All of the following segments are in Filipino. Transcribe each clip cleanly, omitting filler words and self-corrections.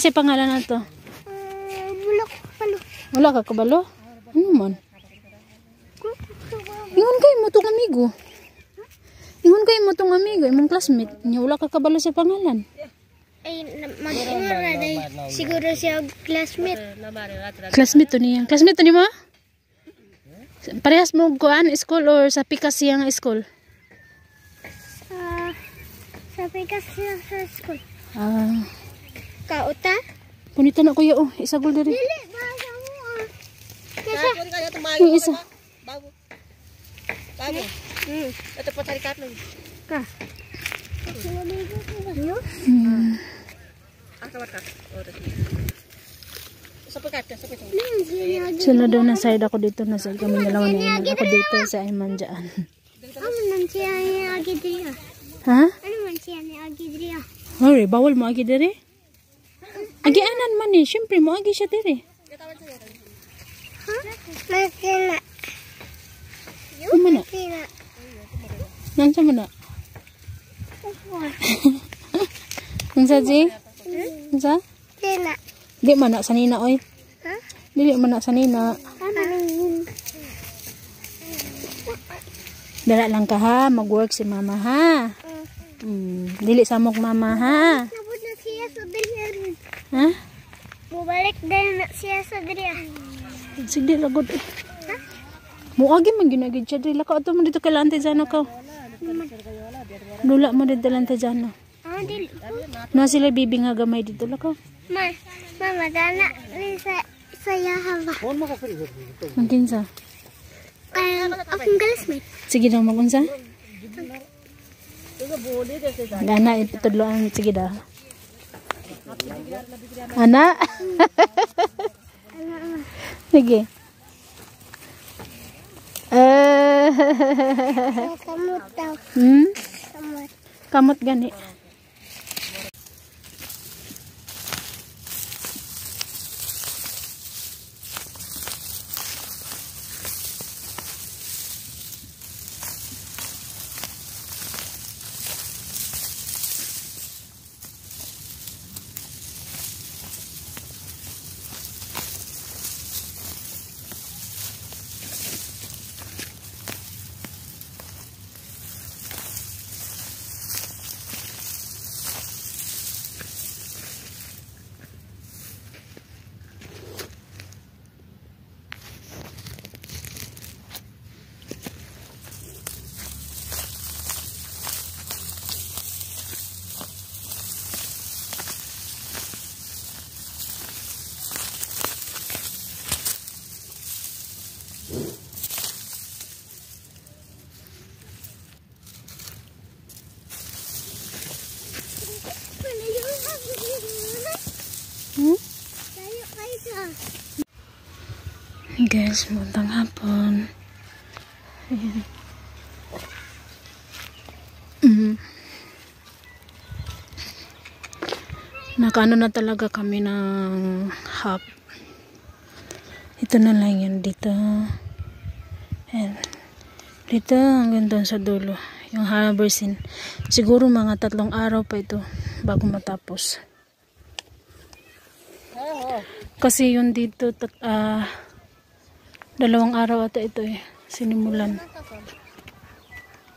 Kasi pangalan na to. Wala ko palo. Wala ka kabalo? Ano man? Ingon kayo mo tong amigo. Ingon kayo mo tong amigo, imong classmate. Nya wala ka kabalo sa pangalan. Ay, mag-ingon na day. Siguro siya classmate. Classmate to niya. Classmate to ni mo? Parehas mo kuan school or sa pikas siyang school? Sa pikas siya sa school. Kauta? Punita na kuya oh, isagol diri. Dili, basa mo Kaya kaya tumayo Yung isa. bago. Bago. Ito pa tarik ka. ka. Kawat ka. Sa pagkat, sa pagkat. Sila doon na side ako dito na side kami dalawa ni Iman. Ako dito sa Iman dyan. Ano man siya ni Agidria? Ha? Ano man siya ni Agidria? Hore, bawal mo agi diri. Agi anan man eh, syempre mo agi siya diri. Ha? Masina. Ano na? Masina. Nansa mo na? Nansa Ji? Nansa? Sina. Di man na sanina oy. Ha? Dili man na sanina. Dala lang ka ha, mag-work si mama ha. Dili samok mama ha. Nabot na siya sa diri. Ha? Bubalik din na siya sa diri. Sige lagod eh. Muagi man ginagid siya dili ka ato mo dito kay Lante Jano ka. Dula mo dito Lante Jano. Dili. Na sila bibi nga gamay dito la ka. Mama dana ni saya haba. Ang kinsa? Akong classmate. Sige daw magunsa. Gana itudloan sige daw. Ana. Sige. Kamot daw. Kamot. Kamot gani. Guys, magandang hapon. Ayan. Nakaano na talaga kami ng hap. Ito na lang yan dito. Ayan. Dito hanggang doon sa dulo. Yung Habersin. Siguro mga 3 araw pa ito bago matapos. Kasi yung dito 2 araw ata ito eh. Sinimulan.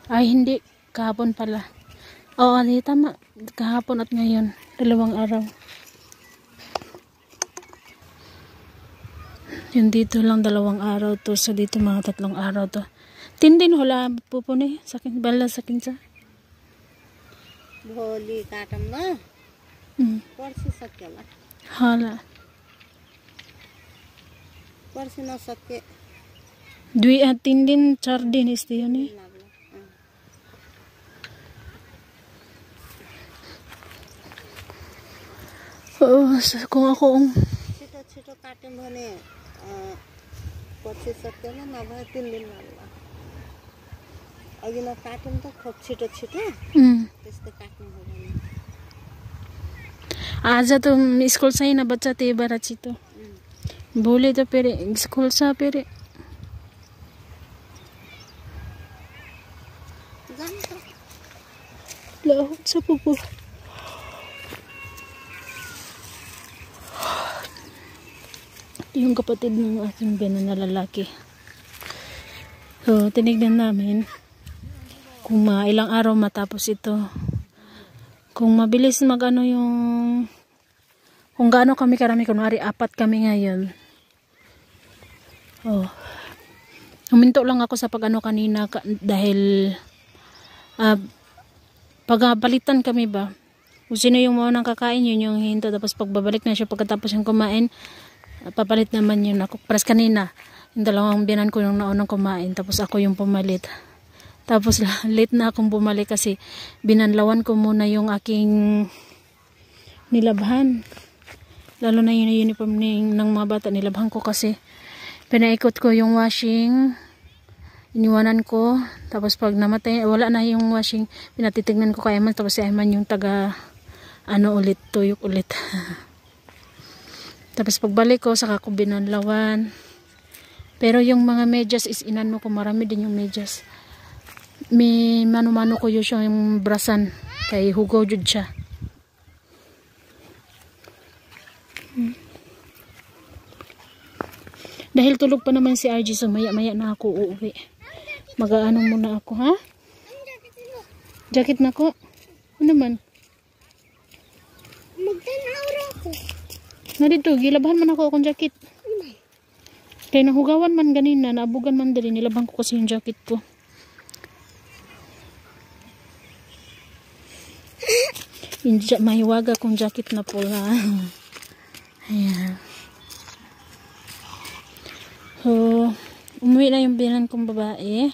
Ay hindi. Kahapon pala. Oo, di tama. Kahapon at ngayon. 2 araw. Yung dito lang 2 araw to. So dito mga 3 araw to. Tindin hula po po ni. Sakin bala sakin sa. Bholi katam na. Parsi sakela. Hala. Parsi na sakke. 2 3 din 4 din isti yun eh. Kung ako Chito katam bhane parsi sakela na bhai 3 din लागला. अगी ना काटम तो खूब छिटो त्यस्तो काट्नु हो भने आज तो स्कूल से ही ना बच्चा ते बारा छिटो बोले तो पेरे स्कूल सा पेरे लो सब पुपु yung kapatid ng aking biyanan na lalaki. So, tinignan namin kung ilang araw matapos ito. Kung mabilis magano yung kung gaano kami karami, kunwari 4 kami ngayon. Oh. Huminto lang ako sa pag-ano kanina dahil pagpalitan kami ba. Kung sino yung maunang kakain, yun yung hinto. Tapos pagbabalik na siya pagkatapos yung kumain, papalit naman yun ako. Paras kanina, yung dalawang biyanan ko yung naunang kumain. Tapos ako yung pumalit. Tapos late na akong bumalik kasi binanlawan ko muna yung aking nilabhan. Lalo na yung uniform ng mga bata, nilabhan ko kasi pinaikot ko yung washing, iniwanan ko. Tapos pag namatay, wala na yung washing, pinatitignan ko kay Ayman. Tapos si Ayman yung taga tuyok ulit. Tapos pagbalik ko, saka ko binanlawan. Pero yung mga medyas is inano ko, marami din yung medyas. May mano-mano ko yung brasan kay hugaw jud siya. Dahil tulog pa naman si RG, so maya-maya na ako uuwi. Mag-aano muna ako, ha? Jacket na ko? Ano naman? Magtanaura ako. Na dito, gilabahan man ako akong jacket. Kaya nahugawan man ganina, naabugan man dali, nilabhan ko kasi yung jacket ko. Mahiwaga kong jacket na pula. Ayan. So, umuwi na yung biyanan kong babae.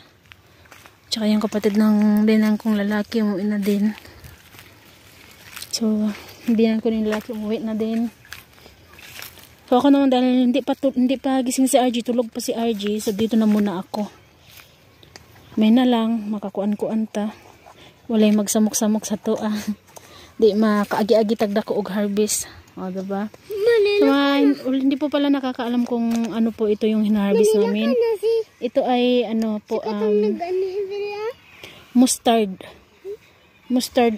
Tsaka yung kapatid ng biyanan kong lalaki, umuwi na din. So, biyanan ko ng lalaki, umuwi na din. So, ako naman dahil hindi pa gising si RG, tulog pa si RG. So, dito na muna ako. May na lang, makakuan-kuan ta. Walay magsamok-samok sa toa. Di makaagi-agi tagda ko og harvest. O, diba? So, hindi po pala nakakaalam kung ano po ito yung hinarvest namin. Ito ay ano po, mustard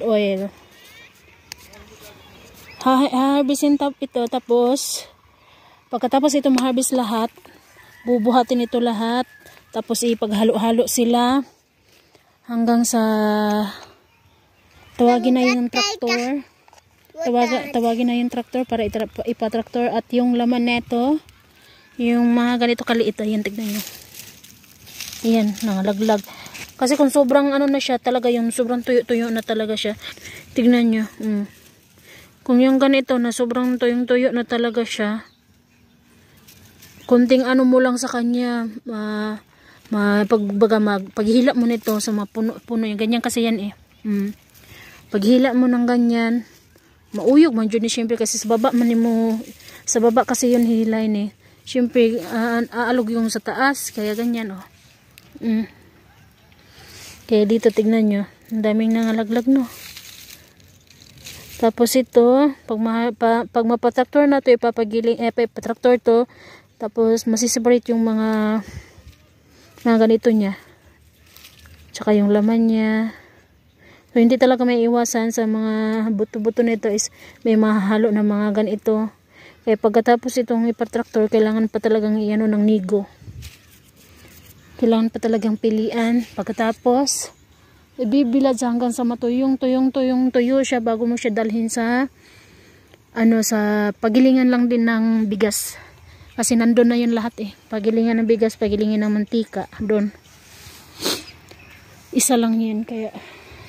oil. Harvestin ito, tapos pagkatapos ito ma-harvest lahat, bubuhatin ito lahat, tapos ipaghalo-halo sila hanggang sa tawagin na yung traktor. Tawagin na yung traktor para ipatraktor, at yung laman neto, yung mga ganito kaliit, ayan, tignan nyo. Ayan, nangalaglag. Kasi kung sobrang ano na siya, talaga yung sobrang tuyo-tuyo na talaga siya. Tignan nyo. Kung yung ganito na sobrang tuyong-tuyo na talaga siya, kunting ano mo lang sa kanya, paghila mo nito sa mga puno, yung ganyan kasi yan eh. Paghila mo ng ganyan, mauyog man dyan eh, syempre kasi sa baba kasi yun hilay eh. Syempre aalog yung sa taas, kaya ganyan oh. Kaya dito tignan nyo, ang daming nangalaglag no. Tapos ito, pag mapatraktor na to, ipapagiling, ipatraktor to, tapos masiseparate yung mga ganito niya, tsaka yung laman niya. So, hindi talaga may iwasan sa mga buto-buto nito is may mahalo na mga ganito. Kaya pagkatapos itong ipatraktor, kailangan pa talagang iano ng nigo. Kailangan pa talagang pilian. Pagkatapos, ibibilad hanggang sa matuyong tuyo siya bago mo siya dalhin sa sa pagilingan lang din ng bigas. Kasi nandun na yun lahat eh. Pagilingan ng bigas, pagilingan ng mantika. Doon. Isa lang yun. Kaya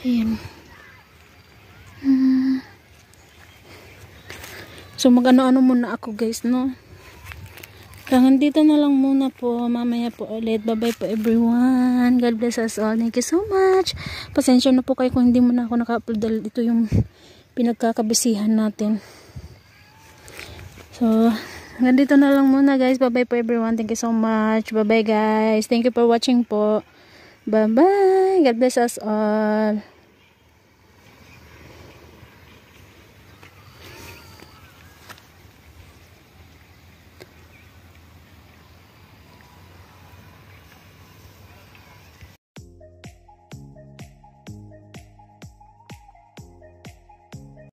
ayan. So mag-ano-ano muna ako guys, no? Hanggang dito na lang muna po. Mamaya po ulit. Bye-bye po everyone. God bless us all. Thank you so much. Pasensya na po kayo kung hindi muna ako naka-upload dahil ito yung pinagkakabisihan natin. So, hanggang dito na lang muna guys. Bye-bye po everyone. Thank you so much. Bye-bye guys. Thank you for watching po. Bye-bye. God bless us all.